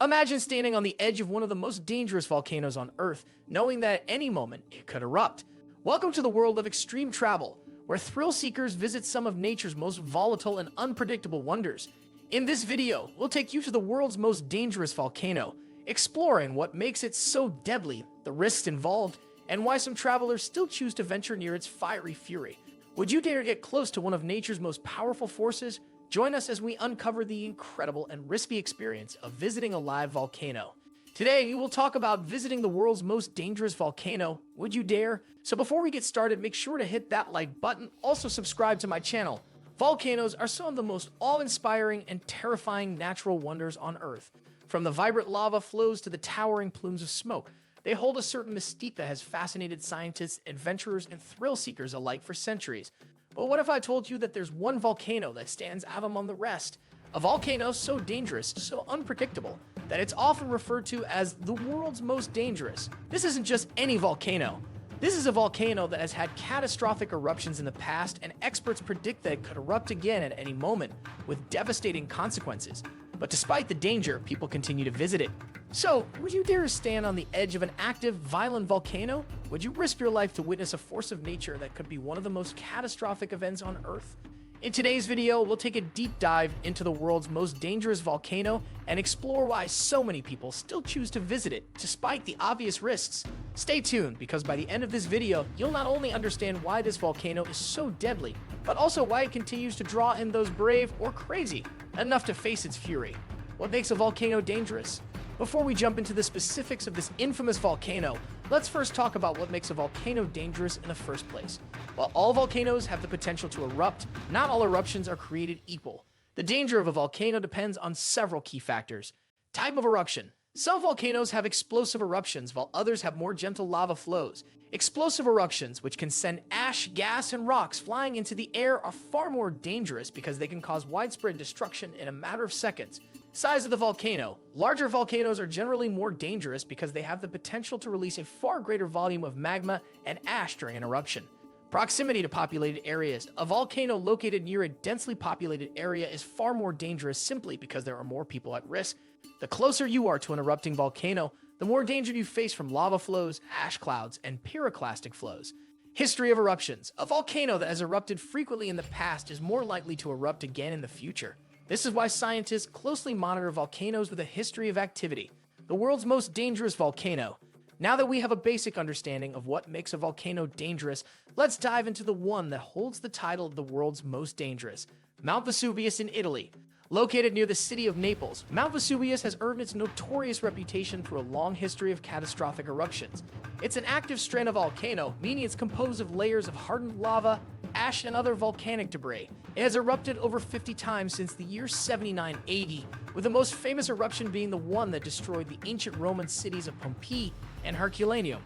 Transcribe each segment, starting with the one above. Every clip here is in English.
Imagine standing on the edge of one of the most dangerous volcanoes on Earth, knowing that at any moment it could erupt. Welcome to the world of extreme travel, where thrill seekers visit some of nature's most volatile and unpredictable wonders. In this video, we'll take you to the world's most dangerous volcano, exploring what makes it so deadly, the risks involved, and why some travelers still choose to venture near its fiery fury. Would you dare get close to one of nature's most powerful forces? Join us as we uncover the incredible and risky experience of visiting a live volcano. Today, we will talk about visiting the world's most dangerous volcano. Would you dare? So before we get started, make sure to hit that like button. Also subscribe to my channel. Volcanoes are some of the most awe-inspiring and terrifying natural wonders on Earth. From the vibrant lava flows to the towering plumes of smoke, they hold a certain mystique that has fascinated scientists, adventurers, and thrill seekers alike for centuries. But what if I told you that there's one volcano that stands out among the rest? A volcano so dangerous, so unpredictable, that it's often referred to as the world's most dangerous. This isn't just any volcano. This is a volcano that has had catastrophic eruptions in the past, and experts predict that it could erupt again at any moment, with devastating consequences. But despite the danger, people continue to visit it. So, would you dare stand on the edge of an active, violent volcano? Would you risk your life to witness a force of nature that could be one of the most catastrophic events on Earth? In today's video, we'll take a deep dive into the world's most dangerous volcano and explore why so many people still choose to visit it, despite the obvious risks. Stay tuned, because by the end of this video, you'll not only understand why this volcano is so deadly, but also why it continues to draw in those brave or crazy enough to face its fury. What makes a volcano dangerous? Before we jump into the specifics of this infamous volcano, let's first talk about what makes a volcano dangerous in the first place. While all volcanoes have the potential to erupt, not all eruptions are created equal. The danger of a volcano depends on several key factors. Type of eruption. Some volcanoes have explosive eruptions, while others have more gentle lava flows. Explosive eruptions, which can send ash, gas, and rocks flying into the air, are far more dangerous because they can cause widespread destruction in a matter of seconds. Size of the volcano. Larger volcanoes are generally more dangerous because they have the potential to release a far greater volume of magma and ash during an eruption. Proximity to populated areas. A volcano located near a densely populated area is far more dangerous simply because there are more people at risk. The closer you are to an erupting volcano, the more danger you face from lava flows, ash clouds, and pyroclastic flows. History of eruptions. A volcano that has erupted frequently in the past is more likely to erupt again in the future. This is why scientists closely monitor volcanoes with a history of activity. The world's most dangerous volcano. Now that we have a basic understanding of what makes a volcano dangerous, let's dive into the one that holds the title of the world's most dangerous. Mount Vesuvius in Italy. Located near the city of Naples, Mount Vesuvius has earned its notorious reputation through a long history of catastrophic eruptions. It's an active stratovolcano, meaning it's composed of layers of hardened lava, ash, and other volcanic debris. It has erupted over 50 times since the year 79 AD, with the most famous eruption being the one that destroyed the ancient Roman cities of Pompeii and Herculaneum.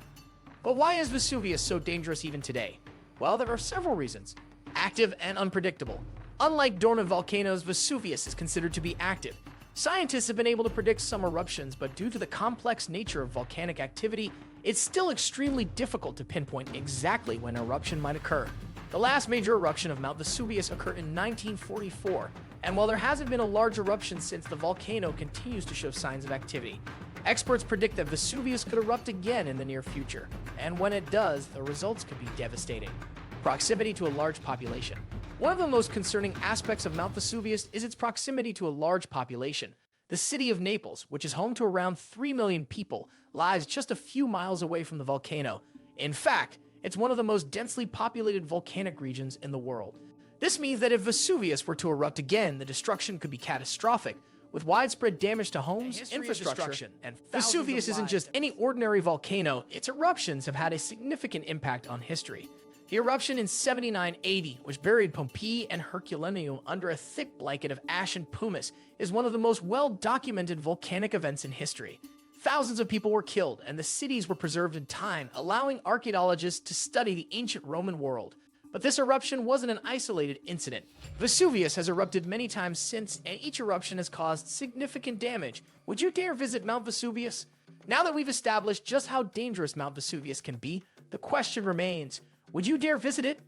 But why is Vesuvius so dangerous even today? Well, there are several reasons. Active and unpredictable. Unlike dormant volcanoes, Vesuvius is considered to be active. Scientists have been able to predict some eruptions, but due to the complex nature of volcanic activity, it's still extremely difficult to pinpoint exactly when an eruption might occur. The last major eruption of Mount Vesuvius occurred in 1944, and while there hasn't been a large eruption since, the volcano continues to show signs of activity. Experts predict that Vesuvius could erupt again in the near future, and when it does, the results could be devastating. Proximity to a large population. One of the most concerning aspects of Mount Vesuvius is its proximity to a large population. The city of Naples, which is home to around 3 million people, lies just a few miles away from the volcano. In fact, it's one of the most densely populated volcanic regions in the world. This means that if Vesuvius were to erupt again, the destruction could be catastrophic, with widespread damage to homes, infrastructure, and Vesuvius isn't just any ordinary volcano. Its eruptions have had a significant impact on history. The eruption in 79 AD, which buried Pompeii and Herculaneum under a thick blanket of ash and pumice, is one of the most well-documented volcanic events in history. Thousands of people were killed, and the cities were preserved in time, allowing archaeologists to study the ancient Roman world. But this eruption wasn't an isolated incident. Vesuvius has erupted many times since, and each eruption has caused significant damage. Would you dare visit Mount Vesuvius? Now that we've established just how dangerous Mount Vesuvius can be, the question remains, would you dare visit it?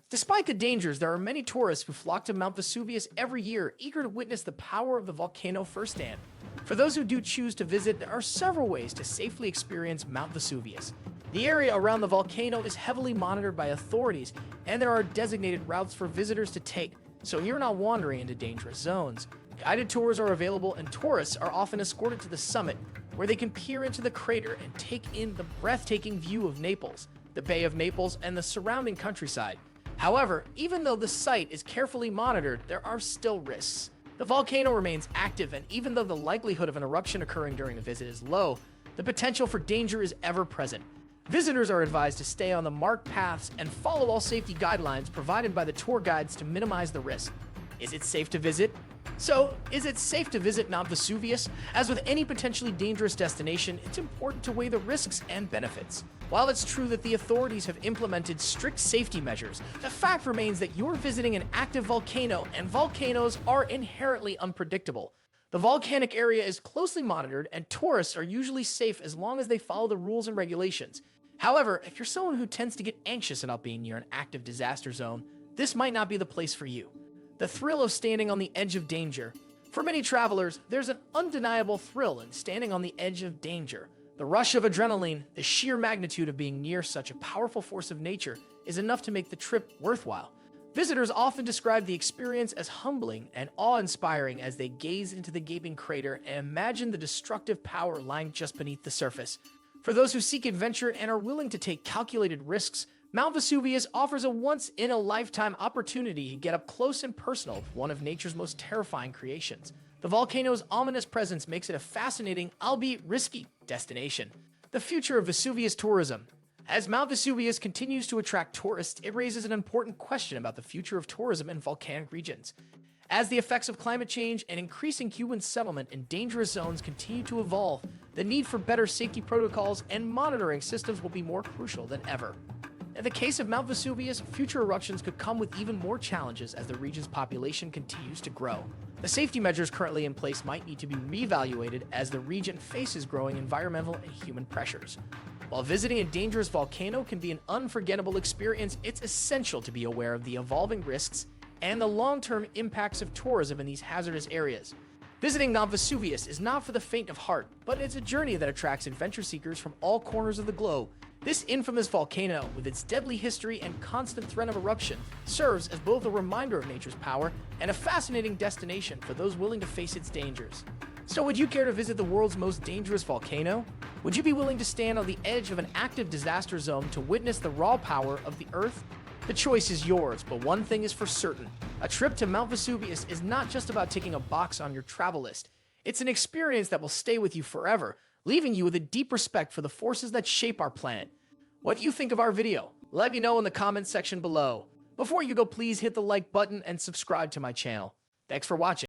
Despite the dangers, there are many tourists who flock to Mount Vesuvius every year, eager to witness the power of the volcano firsthand. For those who do choose to visit, there are several ways to safely experience Mount Vesuvius. The area around the volcano is heavily monitored by authorities, and there are designated routes for visitors to take, so you're not wandering into dangerous zones. Guided tours are available, and tourists are often escorted to the summit, where they can peer into the crater and take in the breathtaking view of Naples, the Bay of Naples, and the surrounding countryside. However, even though the site is carefully monitored, there are still risks. The volcano remains active, and even though the likelihood of an eruption occurring during a visit is low, the potential for danger is ever present. Visitors are advised to stay on the marked paths and follow all safety guidelines provided by the tour guides to minimize the risk. Is it safe to visit? So, is it safe to visit Mount Vesuvius? As with any potentially dangerous destination, it's important to weigh the risks and benefits. While it's true that the authorities have implemented strict safety measures, the fact remains that you're visiting an active volcano, and volcanoes are inherently unpredictable. The volcanic area is closely monitored, and tourists are usually safe as long as they follow the rules and regulations. However, if you're someone who tends to get anxious about being near an active disaster zone, this might not be the place for you. The thrill of standing on the edge of danger. For many travelers, there's an undeniable thrill in standing on the edge of danger. The rush of adrenaline, the sheer magnitude of being near such a powerful force of nature, is enough to make the trip worthwhile. Visitors often describe the experience as humbling and awe-inspiring as they gaze into the gaping crater and imagine the destructive power lying just beneath the surface. For those who seek adventure and are willing to take calculated risks, Mount Vesuvius offers a once-in-a-lifetime opportunity to get up close and personal with one of nature's most terrifying creations. The volcano's ominous presence makes it a fascinating, albeit risky, destination. The future of Vesuvius tourism. As Mount Vesuvius continues to attract tourists, it raises an important question about the future of tourism in volcanic regions. As the effects of climate change and increasing human settlement in dangerous zones continue to evolve, the need for better safety protocols and monitoring systems will be more crucial than ever. In the case of Mount Vesuvius, future eruptions could come with even more challenges as the region's population continues to grow. The safety measures currently in place might need to be reevaluated as the region faces growing environmental and human pressures. While visiting a dangerous volcano can be an unforgettable experience, it's essential to be aware of the evolving risks and the long-term impacts of tourism in these hazardous areas. Visiting Mount Vesuvius is not for the faint of heart, but it's a journey that attracts adventure seekers from all corners of the globe. This infamous volcano, with its deadly history and constant threat of eruption, serves as both a reminder of nature's power and a fascinating destination for those willing to face its dangers. So would you care to visit the world's most dangerous volcano? Would you be willing to stand on the edge of an active disaster zone to witness the raw power of the Earth? The choice is yours, but one thing is for certain. A trip to Mount Vesuvius is not just about ticking a box on your travel list. It's an experience that will stay with you forever, leaving you with a deep respect for the forces that shape our planet. What do you think of our video? Let me know in the comments section below. Before you go, please hit the like button and subscribe to my channel. Thanks for watching.